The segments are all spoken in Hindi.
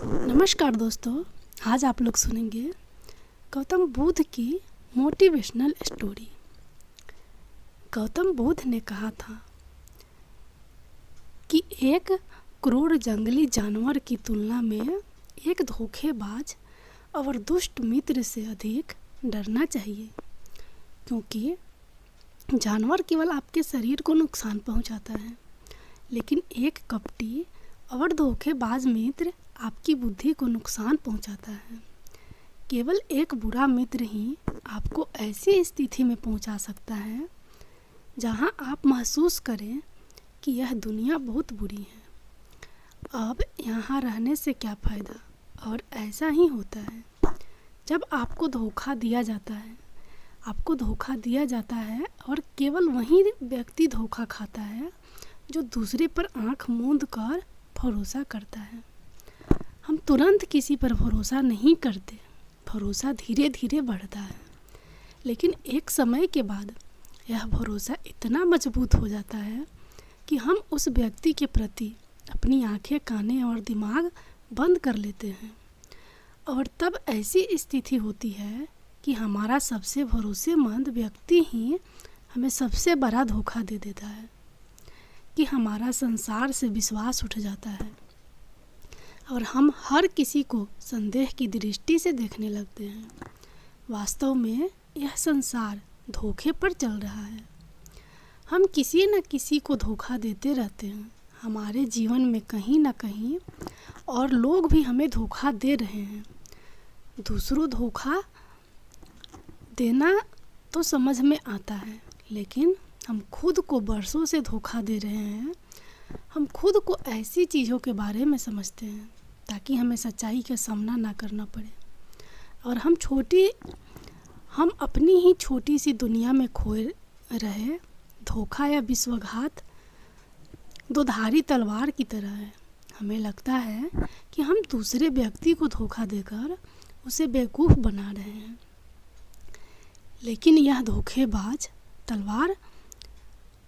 नमस्कार दोस्तों, आज आप लोग सुनेंगे गौतम बुद्ध की मोटिवेशनल स्टोरी। गौतम बुद्ध ने कहा था कि 1 करोड़ जंगली जानवर की तुलना में एक धोखेबाज और दुष्ट मित्र से अधिक डरना चाहिए, क्योंकि जानवर केवल आपके शरीर को नुकसान पहुंचाता है, लेकिन एक कपटी और धोखेबाज मित्र आपकी बुद्धि को नुकसान पहुंचाता है। केवल एक बुरा मित्र ही आपको ऐसी स्थिति में पहुंचा सकता है जहां आप महसूस करें कि यह दुनिया बहुत बुरी है, अब यहाँ रहने से क्या फ़ायदा। और ऐसा ही होता है जब आपको धोखा दिया जाता है। आपको धोखा दिया जाता है और केवल वही व्यक्ति धोखा खाता है जो दूसरे पर आंख मूंद कर भरोसा करता है। हम तुरंत किसी पर भरोसा नहीं करते, भरोसा धीरे धीरे बढ़ता है, लेकिन एक समय के बाद यह भरोसा इतना मजबूत हो जाता है कि हम उस व्यक्ति के प्रति अपनी आंखें, कानें और दिमाग बंद कर लेते हैं। और तब ऐसी स्थिति होती है कि हमारा सबसे भरोसेमंद व्यक्ति ही हमें सबसे बड़ा धोखा दे देता है, कि हमारा संसार से विश्वास उठ जाता है और हम हर किसी को संदेह की दृष्टि से देखने लगते हैं। वास्तव में यह संसार धोखे पर चल रहा है। हम किसी न किसी को धोखा देते रहते हैं हमारे जीवन में कहीं ना कहीं, और लोग भी हमें धोखा दे रहे हैं। दूसरों धोखा देना तो समझ में आता है, लेकिन हम खुद को बरसों से धोखा दे रहे हैं। हम खुद को ऐसी चीज़ों के बारे में समझते हैं ताकि हमें सच्चाई का सामना ना करना पड़े, और हम अपनी ही छोटी सी दुनिया में खोए रहे। धोखा या विश्वासघात दोधारी तलवार की तरह है। हमें लगता है कि हम दूसरे व्यक्ति को धोखा देकर उसे बेवकूफ़ बना रहे हैं, लेकिन यह धोखेबाज तलवार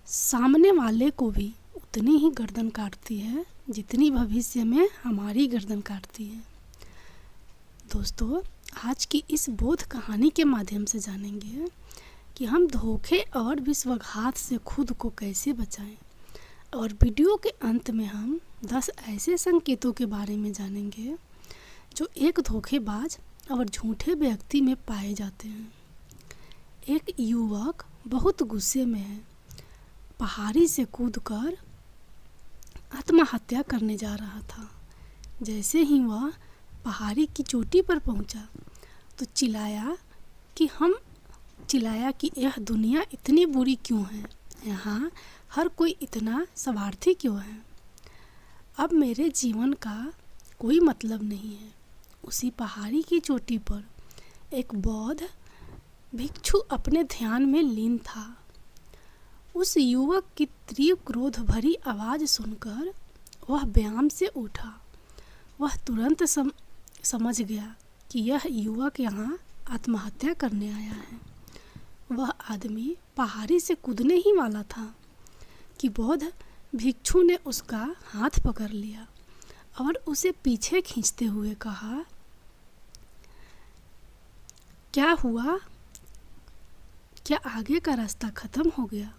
सामने वाले को भी उतनी ही गर्दन काटती है जितनी भविष्य में हमारी गर्दन काटती है। दोस्तों, आज की इस बोध कहानी के माध्यम से जानेंगे कि हम धोखे और विश्वासघात से खुद को कैसे बचाएं, और वीडियो के अंत में हम 10 ऐसे संकेतों के बारे में जानेंगे जो एक धोखेबाज और झूठे व्यक्ति में पाए जाते हैं। एक युवक बहुत गुस्से में है, पहाड़ी से कूदकर आत्महत्या करने जा रहा था। जैसे ही वह पहाड़ी की चोटी पर पहुंचा तो चिल्लाया कि यह दुनिया इतनी बुरी क्यों है, यहाँ हर कोई इतना स्वार्थी क्यों है, अब मेरे जीवन का कोई मतलब नहीं है। उसी पहाड़ी की चोटी पर एक बौद्ध भिक्षु अपने ध्यान में लीन था। उस युवक की तीव्र क्रोध भरी आवाज़ सुनकर वह व्यायाम से उठा। वह तुरंत समझ गया कि यह युवक यहाँ आत्महत्या करने आया है। वह आदमी पहाड़ी से कूदने ही वाला था कि बौद्ध भिक्षु ने उसका हाथ पकड़ लिया और उसे पीछे खींचते हुए कहा, क्या हुआ? क्या आगे का रास्ता खत्म हो गया?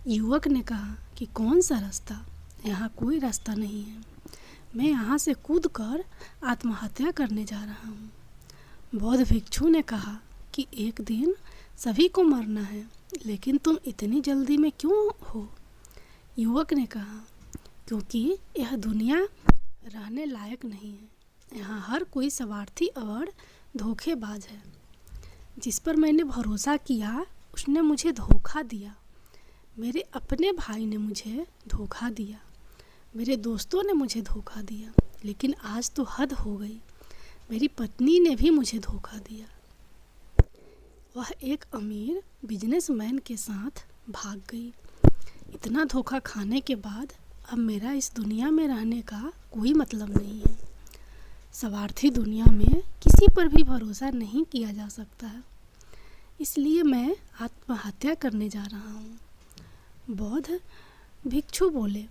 युवक ने कहा कि कौन सा रास्ता, यहाँ कोई रास्ता नहीं है। मैं यहाँ से कूदकर आत्महत्या करने जा रहा हूँ। बौद्ध भिक्षु ने कहा कि एक दिन सभी को मरना है, लेकिन तुम इतनी जल्दी में क्यों हो? युवक ने कहा, क्योंकि यह दुनिया रहने लायक नहीं है। यहाँ हर कोई स्वार्थी और धोखेबाज है। जिस पर मैंने भरोसा किया उसने मुझे धोखा दिया। मेरे अपने भाई ने मुझे धोखा दिया, मेरे दोस्तों ने मुझे धोखा दिया, लेकिन आज तो हद हो गई। मेरी पत्नी ने भी मुझे धोखा दिया। वह एक अमीर बिजनेसमैन के साथ भाग गई। इतना धोखा खाने के बाद अब मेरा इस दुनिया में रहने का कोई मतलब नहीं है। स्वार्थी दुनिया में किसी पर भी भरोसा नहीं किया जा सकता है, इसलिए मैं आत्महत्या करने जा रहा हूँ। बौद्ध भिक्षु बोले,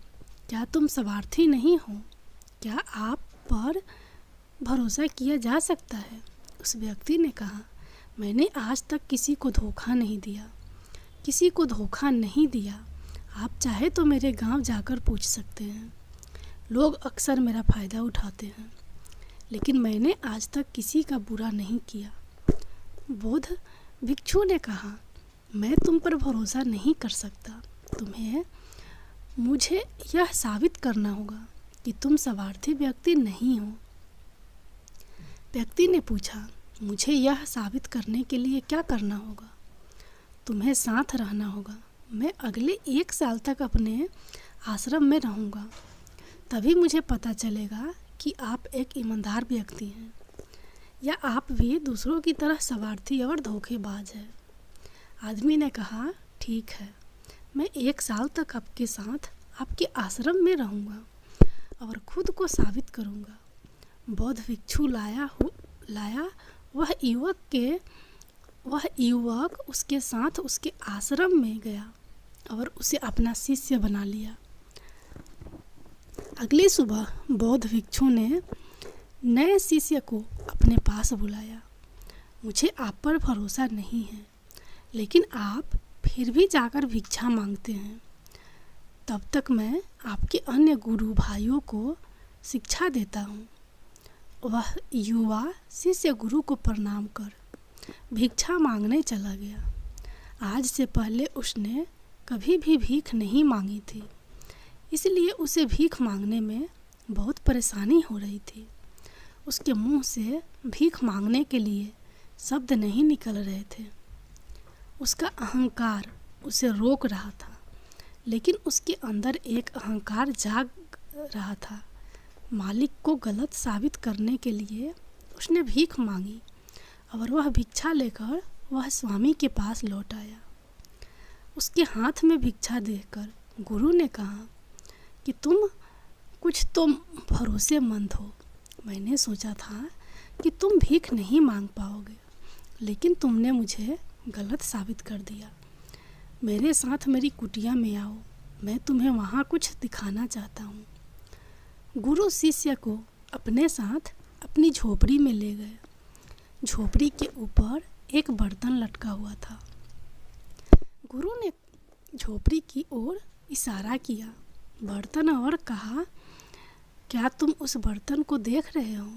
क्या तुम स्वार्थी नहीं हो? क्या आप पर भरोसा किया जा सकता है? उस व्यक्ति ने कहा, मैंने आज तक किसी को धोखा नहीं दिया, किसी को धोखा नहीं दिया। आप चाहे तो मेरे गांव जाकर पूछ सकते हैं। लोग अक्सर मेरा फ़ायदा उठाते हैं, लेकिन मैंने आज तक किसी का बुरा नहीं किया। बौद्ध भिक्षु ने कहा, मैं तुम पर भरोसा नहीं कर सकता। मुझे यह साबित करना होगा कि तुम स्वार्थी व्यक्ति नहीं हो। व्यक्ति ने पूछा, मुझे यह साबित करने के लिए क्या करना होगा? तुम्हें साथ रहना होगा। मैं अगले 1 साल तक अपने आश्रम में रहूँगा, तभी मुझे पता चलेगा कि आप एक ईमानदार व्यक्ति हैं या आप भी दूसरों की तरह स्वार्थी और धोखेबाज हैं। आदमी ने कहा, ठीक है, मैं 1 साल तक आपके साथ आपके आश्रम में रहूँगा और खुद को साबित करूँगा। बौद्ध भिक्षु लाया वह युवक उसके साथ उसके आश्रम में गया और उसे अपना शिष्य बना लिया। अगली सुबह बौद्ध भिक्षु ने नए शिष्य को अपने पास बुलाया। मुझे आप पर भरोसा नहीं है, लेकिन आप फिर भी जाकर भिक्षा मांगते हैं। तब तक मैं आपके अन्य गुरु भाइयों को शिक्षा देता हूँ। वह युवा शिष्य गुरु को प्रणाम कर भिक्षा मांगने चला गया। आज से पहले उसने कभी भी भीख नहीं मांगी थी, इसलिए उसे भीख मांगने में बहुत परेशानी हो रही थी। उसके मुंह से भीख मांगने के लिए शब्द नहीं निकल रहे थे। उसका अहंकार उसे रोक रहा था, लेकिन उसके अंदर एक अहंकार जाग रहा था। मालिक को गलत साबित करने के लिए उसने भीख मांगी और वह भिक्षा लेकर वह स्वामी के पास लौट आया। उसके हाथ में भिक्षा देखकर गुरु ने कहा कि तुम कुछ तो भरोसेमंद हो। मैंने सोचा था कि तुम भीख नहीं मांग पाओगे, लेकिन तुमने मुझे गलत साबित कर दिया। मेरे साथ मेरी कुटिया में आओ, मैं तुम्हें वहाँ कुछ दिखाना चाहता हूँ। गुरु शिष्य को अपने साथ अपनी झोपड़ी में ले गए। झोपड़ी के ऊपर एक बर्तन लटका हुआ था। गुरु ने झोपड़ी की ओर इशारा किया बर्तन और कहा, क्या तुम उस बर्तन को देख रहे हो?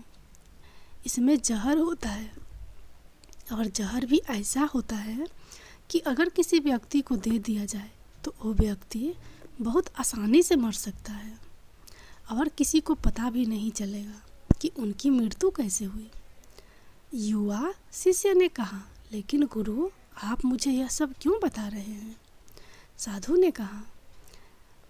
इसमें जहर होता है और जहर भी ऐसा होता है कि अगर किसी व्यक्ति को दे दिया जाए तो वो व्यक्ति बहुत आसानी से मर सकता है और किसी को पता भी नहीं चलेगा कि उनकी मृत्यु कैसे हुई। युवा शिष्य ने कहा, लेकिन गुरु, आप मुझे यह सब क्यों बता रहे हैं? साधु ने कहा,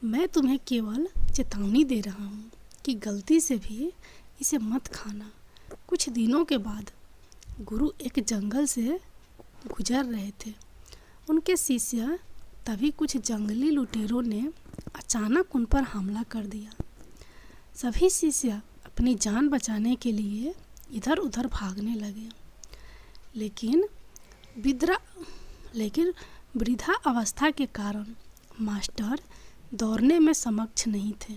मैं तुम्हें केवल चेतावनी दे रहा हूँ कि गलती से भी इसे मत खाना। कुछ दिनों के बाद गुरु एक जंगल से गुजर रहे थे। उनके शिष्य तभी कुछ जंगली लुटेरों ने अचानक उन पर हमला कर दिया। सभी शिष्य अपनी जान बचाने के लिए इधर उधर भागने लगे, लेकिन वृद्धा अवस्था के कारण मास्टर दौड़ने में समक्ष नहीं थे।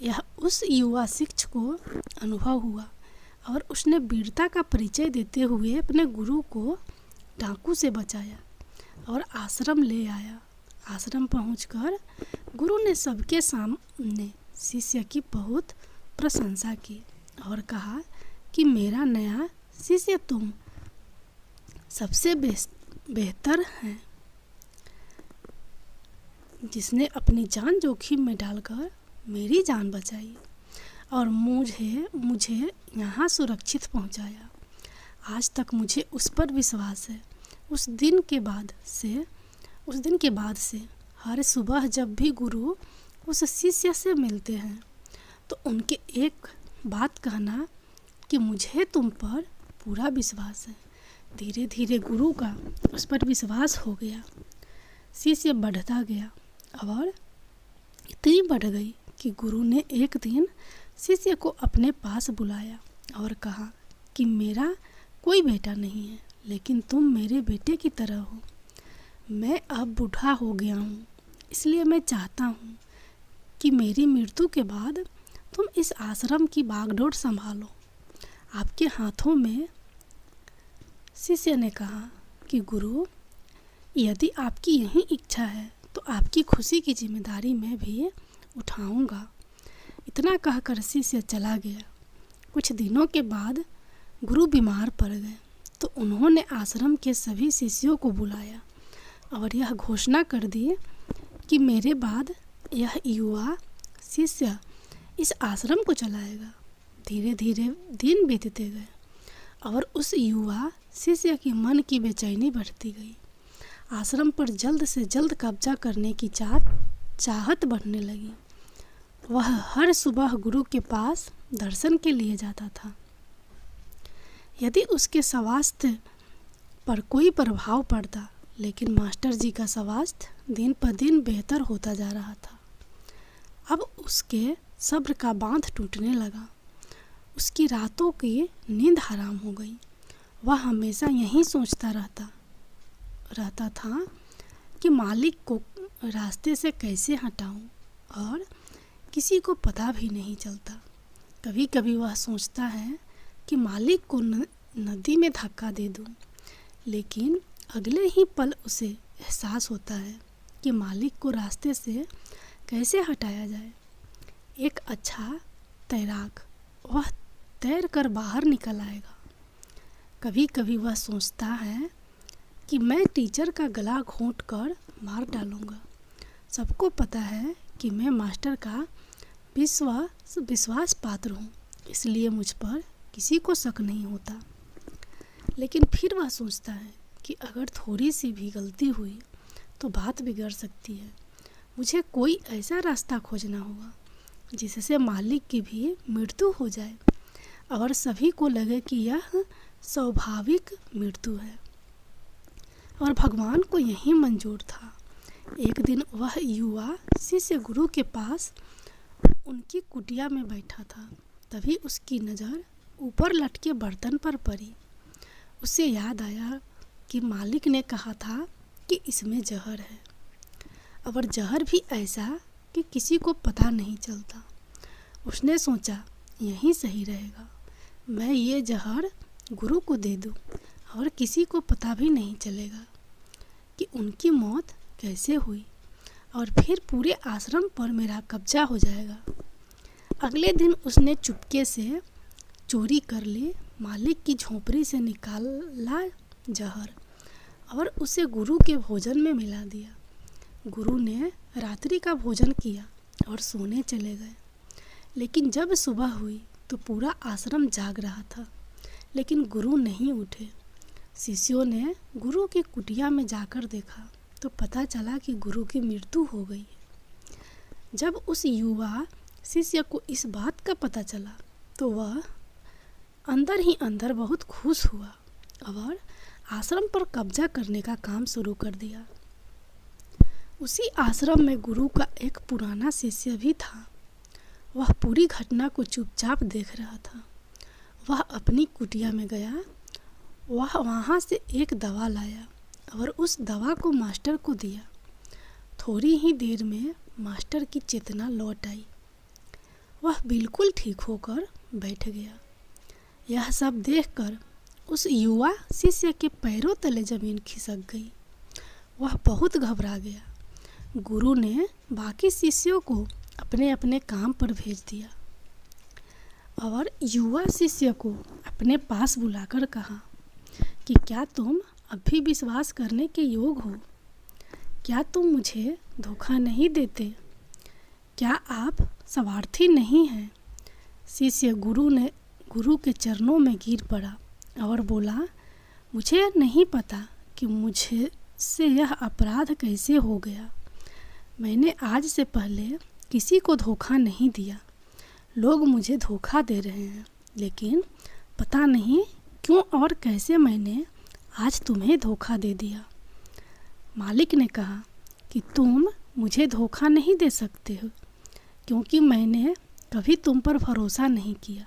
यह उस युवा शिक्षक को अनुभव हुआ और उसने वीरता का परिचय देते हुए अपने गुरु को डाकू से बचाया और आश्रम ले आया। आश्रम पहुंचकर गुरु ने सबके सामने शिष्य की बहुत प्रशंसा की और कहा कि मेरा नया शिष्य तुम सबसे बेहतर है, जिसने अपनी जान जोखिम में डालकर मेरी जान बचाई और मुझे यहाँ सुरक्षित पहुँचाया। आज तक मुझे उस पर विश्वास है। उस दिन के बाद से हर सुबह जब भी गुरु उस शिष्य से मिलते हैं तो उनके एक बात कहना कि मुझे तुम पर पूरा विश्वास है। धीरे धीरे गुरु का उस पर विश्वास हो गया। शिष्य बढ़ता गया और इतनी बढ़ गई कि गुरु ने एक दिन शिष्य को अपने पास बुलाया और कहा कि मेरा कोई बेटा नहीं है, लेकिन तुम मेरे बेटे की तरह हो। मैं अब बूढ़ा हो गया हूँ, इसलिए मैं चाहता हूँ कि मेरी मृत्यु के बाद तुम इस आश्रम की बागडोर संभालो। आपके हाथों में। शिष्य ने कहा कि गुरु, यदि आपकी यही इच्छा है तो आपकी खुशी की जिम्मेदारी मैं भी उठाऊंगा। इतना कहकर शिष्य चला गया। कुछ दिनों के बाद गुरु बीमार पड़ गए तो उन्होंने आश्रम के सभी शिष्यों को बुलाया और यह घोषणा कर दी कि मेरे बाद यह युवा शिष्य इस आश्रम को चलाएगा। धीरे धीरे दिन बीतते गए और उस युवा शिष्य के मन की बेचैनी बढ़ती गई। आश्रम पर जल्द से जल्द कब्जा करने की चाहत बढ़ने लगी। वह हर सुबह गुरु के पास दर्शन के लिए जाता था। यदि उसके स्वास्थ्य पर कोई प्रभाव पड़ता, लेकिन मास्टर जी का स्वास्थ्य दिन पर दिन बेहतर होता जा रहा था। अब उसके सब्र का बांध टूटने लगा। उसकी रातों की नींद हराम हो गई। वह हमेशा यही सोचता रहता था कि मालिक को रास्ते से कैसे हटाऊं, और किसी को पता भी नहीं चलता। कभी कभी वह सोचता है कि मालिक को नदी में धक्का दे दूं, लेकिन अगले ही पल उसे एहसास होता है कि मालिक को रास्ते से कैसे हटाया जाए। एक अच्छा तैराक वह तैर कर बाहर निकल आएगा। कभी कभी वह सोचता है कि मैं टीचर का गला घोंट कर मार डालूंगा। सबको पता है कि मैं मास्टर का विश्वास पात्र हूँ, इसलिए मुझ पर किसी को शक नहीं होता। लेकिन फिर वह सोचता है कि अगर थोड़ी सी भी गलती हुई तो बात बिगड़ सकती है। मुझे कोई ऐसा रास्ता खोजना होगा जिससे मालिक की भी मृत्यु हो जाए और सभी को लगे कि यह स्वाभाविक मृत्यु है, और भगवान को यही मंजूर था। एक दिन वह युवा शिष्य गुरु के पास उनकी कुटिया में बैठा था। तभी उसकी नज़र ऊपर लटके बर्तन पर पड़ी। उसे याद आया कि मालिक ने कहा था कि इसमें जहर है, और जहर भी ऐसा कि किसी को पता नहीं चलता। उसने सोचा यही सही रहेगा, मैं ये जहर गुरु को दे दूं और किसी को पता भी नहीं चलेगा कि उनकी मौत कैसे हुई, और फिर पूरे आश्रम पर मेरा कब्जा हो जाएगा। अगले दिन उसने चुपके से चोरी कर ली, मालिक की झोपड़ी से निकाला जहर और उसे गुरु के भोजन में मिला दिया। गुरु ने रात्रि का भोजन किया और सोने चले गए। लेकिन जब सुबह हुई तो पूरा आश्रम जाग रहा था, लेकिन गुरु नहीं उठे। शिष्यों ने गुरु की कुटिया में जाकर देखा तो पता चला कि गुरु की मृत्यु हो गई है। जब उस युवा शिष्य को इस बात का पता चला तो वह अंदर ही अंदर बहुत खुश हुआ और आश्रम पर कब्जा करने का काम शुरू कर दिया। उसी आश्रम में गुरु का एक पुराना शिष्य भी था। वह पूरी घटना को चुपचाप देख रहा था। वह अपनी कुटिया में गया। वह वहाँ से एक दवा लाया और उस दवा को मास्टर को दिया। थोड़ी ही देर में मास्टर की चेतना लौट आई। वह बिल्कुल ठीक होकर बैठ गया। यह सब देखकर उस युवा शिष्य के पैरों तले जमीन खिसक गई। वह बहुत घबरा गया। गुरु ने बाकी शिष्यों को अपने अपने काम पर भेज दिया और युवा शिष्य को अपने पास बुलाकर कहा कि क्या तुम अब भी विश्वास करने के योग हो? क्या तुम मुझे धोखा नहीं देते? क्या आप स्वार्थी नहीं हैं? शिष्य गुरु के चरणों में गिर पड़ा और बोला, मुझे नहीं पता कि मुझे से यह अपराध कैसे हो गया। मैंने आज से पहले किसी को धोखा नहीं दिया। लोग मुझे धोखा दे रहे हैं, लेकिन पता नहीं क्यों और कैसे मैंने आज तुम्हें धोखा दे दिया। मालिक ने कहा कि तुम मुझे धोखा नहीं दे सकते हो, क्योंकि मैंने कभी तुम पर भरोसा नहीं किया।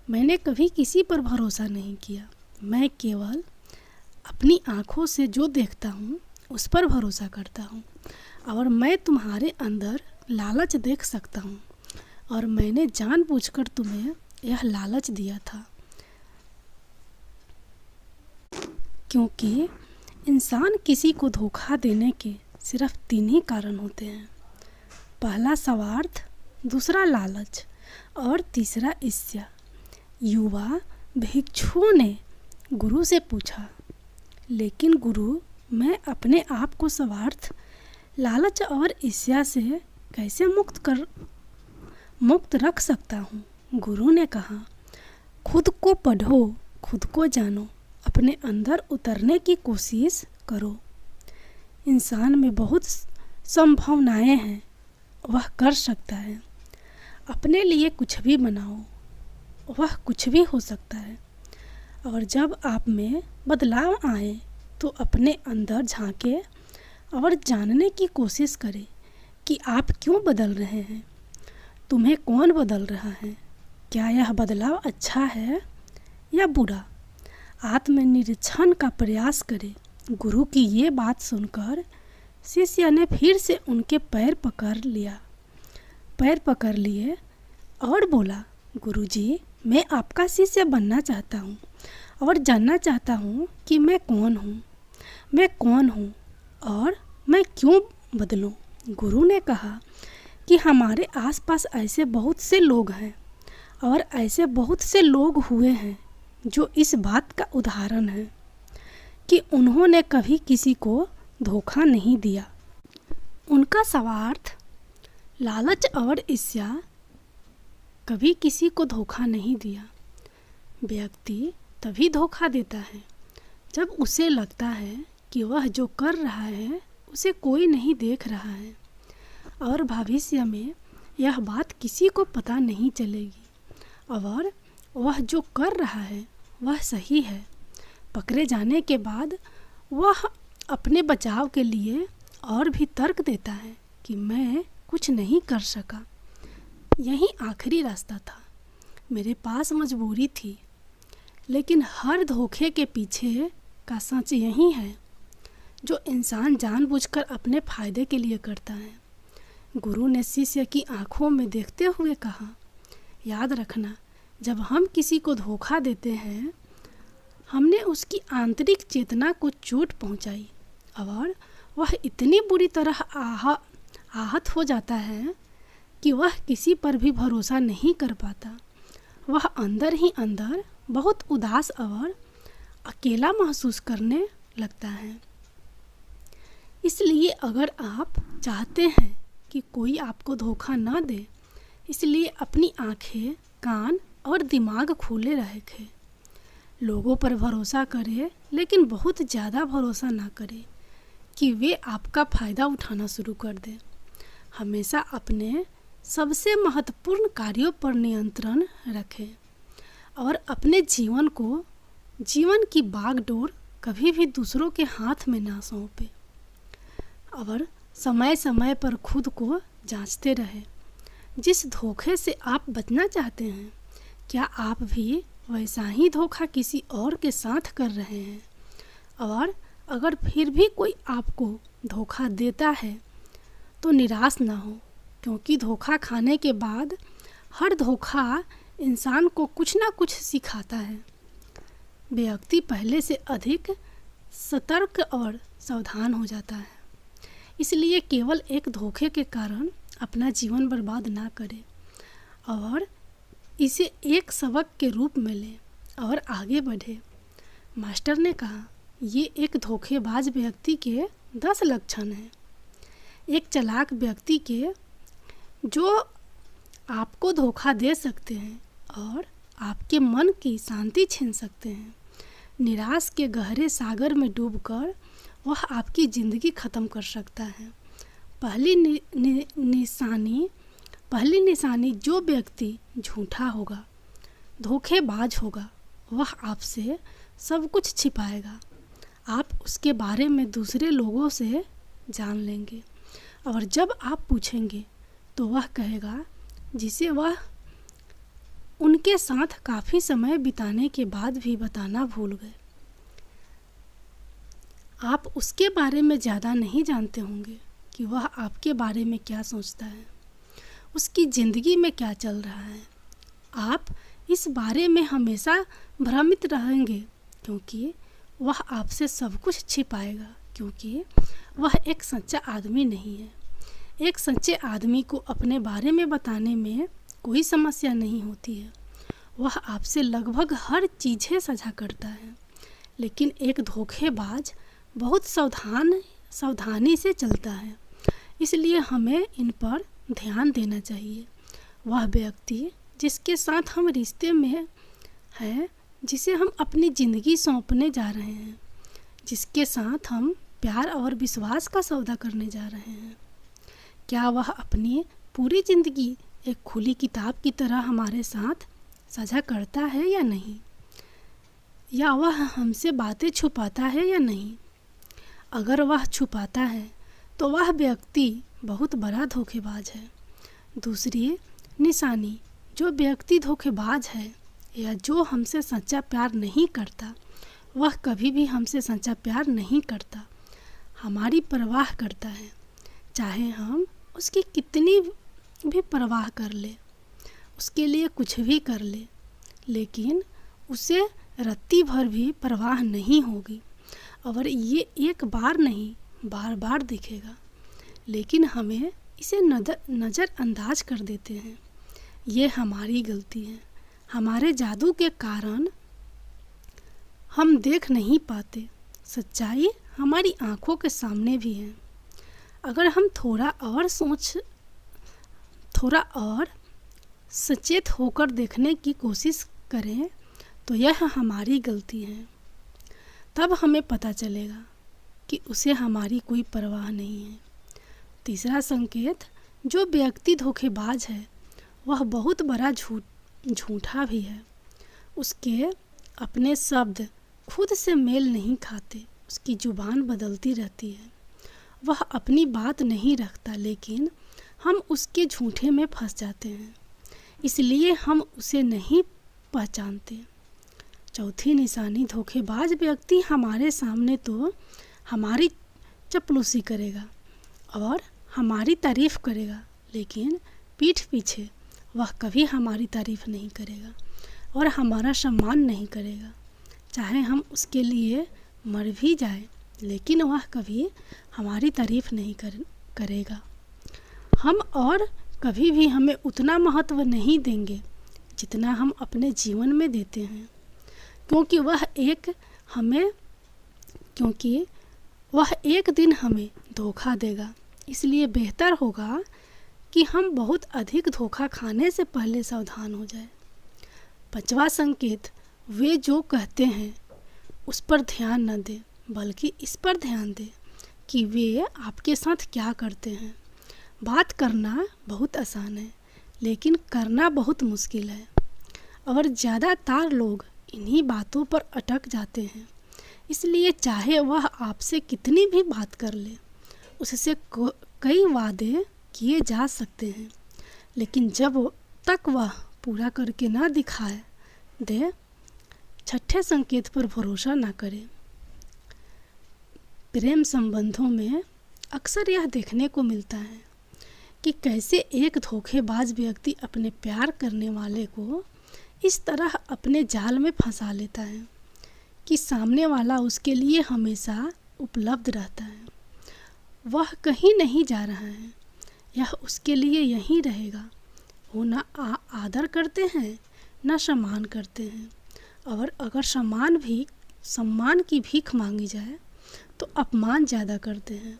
मैंने कभी किसी पर भरोसा नहीं किया। मैं केवल अपनी आँखों से जो देखता हूँ उस पर भरोसा करता हूँ, और मैं तुम्हारे अंदर लालच देख सकता हूँ, और मैंने जानबूझकर तुम्हें यह लालच दिया था क्योंकि इंसान किसी को धोखा देने के सिर्फ 3 ही कारण होते हैं। पहला स्वार्थ, दूसरा लालच और तीसरा ईर्ष्या। युवा भिक्षु ने गुरु से पूछा, लेकिन गुरु, मैं अपने आप को स्वार्थ, लालच और ईर्ष्या से कैसे मुक्त रख सकता हूँ? गुरु ने कहा, खुद को पढ़ो, खुद को जानो, अपने अंदर उतरने की कोशिश करो। इंसान में बहुत संभावनाएं हैं, वह कर सकता है। अपने लिए कुछ भी बनाओ, वह कुछ भी हो सकता है। और जब आप में बदलाव आए तो अपने अंदर झांके और जानने की कोशिश करें कि आप क्यों बदल रहे हैं, तुम्हें कौन बदल रहा है, क्या यह बदलाव अच्छा है या बुरा। आत्मनिरीक्षण का प्रयास करें। गुरु की ये बात सुनकर शिष्य ने फिर से उनके पैर पकड़ लिए और बोला, गुरुजी, मैं आपका शिष्य बनना चाहता हूँ और जानना चाहता हूँ कि मैं कौन हूँ और मैं क्यों बदलूँ। गुरु ने कहा कि हमारे आसपास ऐसे बहुत से लोग हैं और ऐसे बहुत से लोग हुए हैं जो इस बात का उदाहरण है कि उन्होंने कभी किसी को धोखा नहीं दिया। उनका स्वार्थ, लालच और ईर्ष्या कभी किसी को धोखा नहीं दिया। व्यक्ति तभी धोखा देता है जब उसे लगता है कि वह जो कर रहा है उसे कोई नहीं देख रहा है और भविष्य में यह बात किसी को पता नहीं चलेगी और वह जो कर रहा है वह सही है। पकड़े जाने के बाद वह अपने बचाव के लिए और भी तर्क देता है कि मैं कुछ नहीं कर सका, यही आखिरी रास्ता था, मेरे पास मजबूरी थी। लेकिन हर धोखे के पीछे का सच यही है जो इंसान जानबूझकर अपने फायदे के लिए करता है। गुरु ने शिष्य की आंखों में देखते हुए कहा, याद रखना, जब हम किसी को धोखा देते हैं हमने उसकी आंतरिक चेतना को चोट पहुंचाई और वह इतनी बुरी तरह आहत हो जाता है कि वह किसी पर भी भरोसा नहीं कर पाता। वह अंदर ही अंदर बहुत उदास और अकेला महसूस करने लगता है। इसलिए अगर आप चाहते हैं कि कोई आपको धोखा न दे, इसलिए अपनी आंखें, कान और दिमाग खुले रखें। लोगों पर भरोसा करें, लेकिन बहुत ज़्यादा भरोसा ना करें कि वे आपका फ़ायदा उठाना शुरू कर दें। हमेशा अपने सबसे महत्वपूर्ण कार्यों पर नियंत्रण रखें और अपने जीवन की बागडोर कभी भी दूसरों के हाथ में ना सौंपें। और समय समय पर खुद को जांचते रहें। जिस धोखे से आप बचना चाहते हैं, क्या आप भी वैसा ही धोखा किसी और के साथ कर रहे हैं? और अगर फिर भी कोई आपको धोखा देता है तो निराश ना हो, क्योंकि धोखा खाने के बाद हर धोखा इंसान को कुछ ना कुछ सिखाता है। व्यक्ति पहले से अधिक सतर्क और सावधान हो जाता है। इसलिए केवल एक धोखे के कारण अपना जीवन बर्बाद ना करें और इसे एक सबक के रूप में लें और आगे बढ़े। मास्टर ने कहा, ये एक धोखेबाज व्यक्ति के 10 लक्षण हैं। एक चालाक व्यक्ति के जो आपको धोखा दे सकते हैं और आपके मन की शांति छीन सकते हैं। निराश के गहरे सागर में डूबकर वह आपकी ज़िंदगी ख़त्म कर सकता है। पहली निशानी, जो व्यक्ति झूठा होगा, धोखेबाज होगा, वह आपसे सब कुछ छिपाएगा। आप उसके बारे में दूसरे लोगों से जान लेंगे और जब आप पूछेंगे तो वह कहेगा जिसे वह उनके साथ काफ़ी समय बिताने के बाद भी बताना भूल गए। आप उसके बारे में ज़्यादा नहीं जानते होंगे कि वह आपके बारे में क्या सोचता है, उसकी ज़िंदगी में क्या चल रहा है। आप इस बारे में हमेशा भ्रमित रहेंगे क्योंकि वह आपसे सब कुछ छिपाएगा, क्योंकि वह एक सच्चा आदमी नहीं है। एक सच्चे आदमी को अपने बारे में बताने में कोई समस्या नहीं होती है। वह आपसे लगभग हर चीज़ें साझा करता है, लेकिन एक धोखेबाज बहुत सावधानी से चलता है। इसलिए हमें इन पर ध्यान देना चाहिए। वह व्यक्ति जिसके साथ हम रिश्ते में हैं, जिसे हम अपनी ज़िंदगी सौंपने जा रहे हैं, जिसके साथ हम प्यार और विश्वास का सौदा करने जा रहे हैं, क्या वह अपनी पूरी ज़िंदगी एक खुली किताब की तरह हमारे साथ साझा करता है या नहीं? या वह हमसे बातें छुपाता है या नहीं? अगर वह छुपाता है तो वह व्यक्ति बहुत बड़ा धोखेबाज है। दूसरी निशानी, जो व्यक्ति धोखेबाज है या जो हमसे सच्चा प्यार नहीं करता, वह कभी भी हमसे सच्चा प्यार नहीं करता। हमारी परवाह करता है, चाहे हम उसकी कितनी भी परवाह कर ले, उसके लिए कुछ भी कर ले, लेकिन उसे रत्ती भर भी परवाह नहीं होगी। और ये एक बार नहीं, बार बार दिखेगा, लेकिन हमें इसे नज़रअंदाज कर देते हैं। ये हमारी गलती है। हमारे जादू के कारण हम देख नहीं पाते। सच्चाई हमारी आँखों के सामने भी है। अगर हम थोड़ा और सचेत होकर देखने की कोशिश करें तो यह हमारी गलती है। तब हमें पता चलेगा कि उसे हमारी कोई परवाह नहीं है। तीसरा संकेत, जो व्यक्ति धोखेबाज है वह बहुत बड़ा झूठा भी है। उसके अपने शब्द खुद से मेल नहीं खाते, उसकी जुबान बदलती रहती है। वह अपनी बात नहीं रखता, लेकिन हम उसके झूठे में फंस जाते हैं, इसलिए हम उसे नहीं पहचानते। चौथी निशानी, धोखेबाज व्यक्ति हमारे सामने तो हमारी चपलूसी करेगा और हमारी तारीफ़ करेगा, लेकिन पीठ पीछे वह कभी हमारी तारीफ़ नहीं करेगा और हमारा सम्मान नहीं करेगा। चाहे हम उसके लिए मर भी जाए, लेकिन वह कभी हमारी तारीफ़ नहीं करेगा। हम और कभी भी हमें उतना महत्व नहीं देंगे जितना हम अपने जीवन में देते हैं, क्योंकि वह एक दिन हमें धोखा देगा। इसलिए बेहतर होगा कि हम बहुत अधिक धोखा खाने से पहले सावधान हो जाए। पांचवा संकेत, वे जो कहते हैं उस पर ध्यान न दें, बल्कि इस पर ध्यान दें कि वे आपके साथ क्या करते हैं। बात करना बहुत आसान है, लेकिन करना बहुत मुश्किल है, और ज़्यादातर लोग इन्हीं बातों पर अटक जाते हैं। इसलिए चाहे वह आपसे कितनी भी बात कर ले, उससे कई वादे किए जा सकते हैं, लेकिन जब तक वह पूरा करके ना दिखाए दे, छठे संकेत पर भरोसा ना करें। प्रेम संबंधों में अक्सर यह देखने को मिलता है कि कैसे एक धोखेबाज व्यक्ति अपने प्यार करने वाले को इस तरह अपने जाल में फंसा लेता है कि सामने वाला उसके लिए हमेशा उपलब्ध रहता है। वह कहीं नहीं जा रहा है, यह उसके लिए यहीं रहेगा। वो ना आदर करते हैं ना सम्मान करते हैं, और अगर सम्मान की भीख मांगी जाए तो अपमान ज़्यादा करते हैं।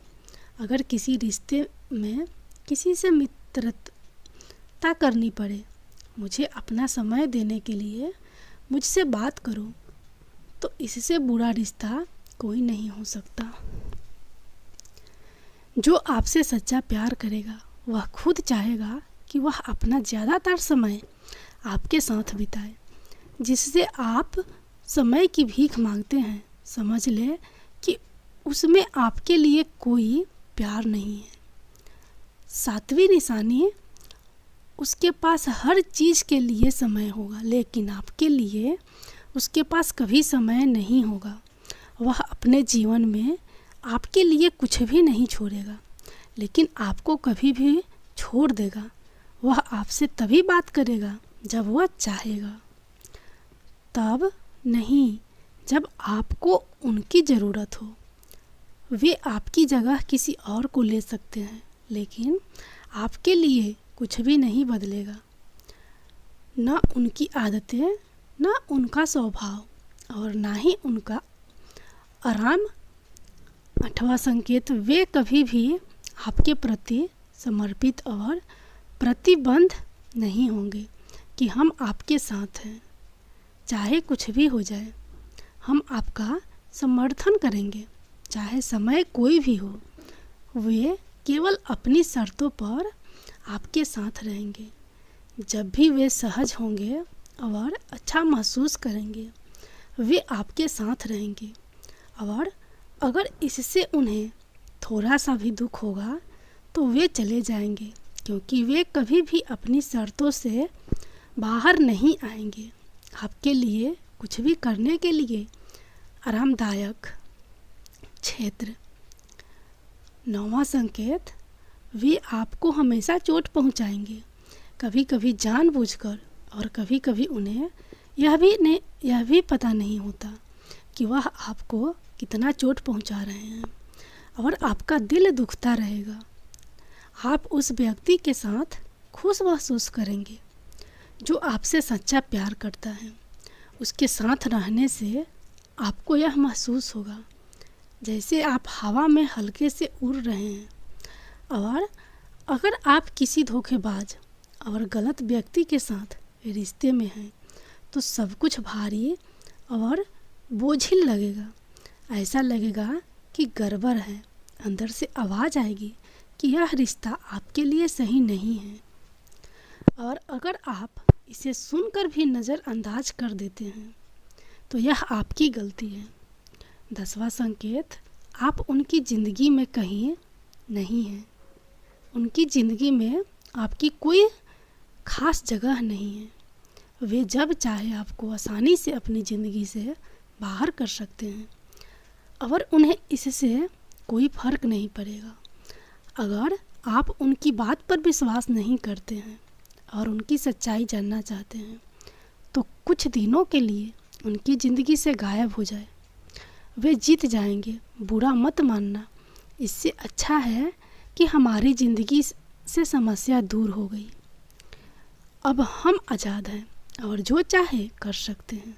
अगर किसी रिश्ते में किसी से मित्रता करनी पड़े, मुझे अपना समय देने के लिए मुझसे बात करो, तो इससे बुरा रिश्ता कोई नहीं हो सकता। जो आपसे सच्चा प्यार करेगा वह खुद चाहेगा कि वह अपना ज़्यादातर समय आपके साथ बिताए। जिससे आप समय की भीख मांगते हैं, समझ ले कि उसमें आपके लिए कोई प्यार नहीं है। सातवीं निशानी, उसके पास हर चीज़ के लिए समय होगा, लेकिन आपके लिए उसके पास कभी समय नहीं होगा। वह अपने जीवन में आपके लिए कुछ भी नहीं छोड़ेगा, लेकिन आपको कभी भी छोड़ देगा। वह आपसे तभी बात करेगा जब वह चाहेगा, तब नहीं जब आपको उनकी ज़रूरत हो। वे आपकी जगह किसी और को ले सकते हैं, लेकिन आपके लिए कुछ भी नहीं बदलेगा। ना उनकी आदतें, ना उनका स्वभाव और ना ही उनका आराम। 8वां संकेत, वे कभी भी आपके प्रति समर्पित और प्रतिबद्ध नहीं होंगे कि हम आपके साथ हैं, चाहे कुछ भी हो जाए। हम आपका समर्थन करेंगे, चाहे समय कोई भी हो। वे केवल अपनी शर्तों पर आपके साथ रहेंगे। जब भी वे सहज होंगे और अच्छा महसूस करेंगे, वे आपके साथ रहेंगे। और अगर इससे उन्हें थोड़ा सा भी दुख होगा तो वे चले जाएंगे, क्योंकि वे कभी भी अपनी शर्तों से बाहर नहीं आएंगे। आपके लिए कुछ भी करने के लिए आरामदायक क्षेत्र। 9वां संकेत, वे आपको हमेशा चोट पहुंचाएंगे, कभी कभी जानबूझकर और कभी कभी उन्हें यह भी पता नहीं होता कि वह आपको कितना चोट पहुंचा रहे हैं, और आपका दिल दुखता रहेगा। आप उस व्यक्ति के साथ खुश महसूस करेंगे जो आपसे सच्चा प्यार करता है। उसके साथ रहने से आपको यह महसूस होगा जैसे आप हवा में हल्के से उड़ रहे हैं। और अगर आप किसी धोखेबाज और गलत व्यक्ति के साथ रिश्ते में हैं तो सब कुछ भारी और बोझिल लगेगा। ऐसा लगेगा कि गड़बड़ है। अंदर से आवाज़ आएगी कि यह रिश्ता आपके लिए सही नहीं है। और अगर आप इसे सुनकर भी नज़रअंदाज कर देते हैं तो यह आपकी गलती है। 10वां संकेत, आप उनकी ज़िंदगी में कहीं नहीं हैं। उनकी ज़िंदगी में आपकी कोई खास जगह नहीं है। वे जब चाहे आपको आसानी से अपनी ज़िंदगी से बाहर कर सकते हैं और उन्हें इससे कोई फ़र्क नहीं पड़ेगा। अगर आप उनकी बात पर विश्वास नहीं करते हैं और उनकी सच्चाई जानना चाहते हैं तो कुछ दिनों के लिए उनकी ज़िंदगी से गायब हो जाए। वे जीत जाएंगे, बुरा मत मानना। इससे अच्छा है कि हमारी ज़िंदगी से समस्या दूर हो गई। अब हम आज़ाद हैं और जो चाहे कर सकते हैं।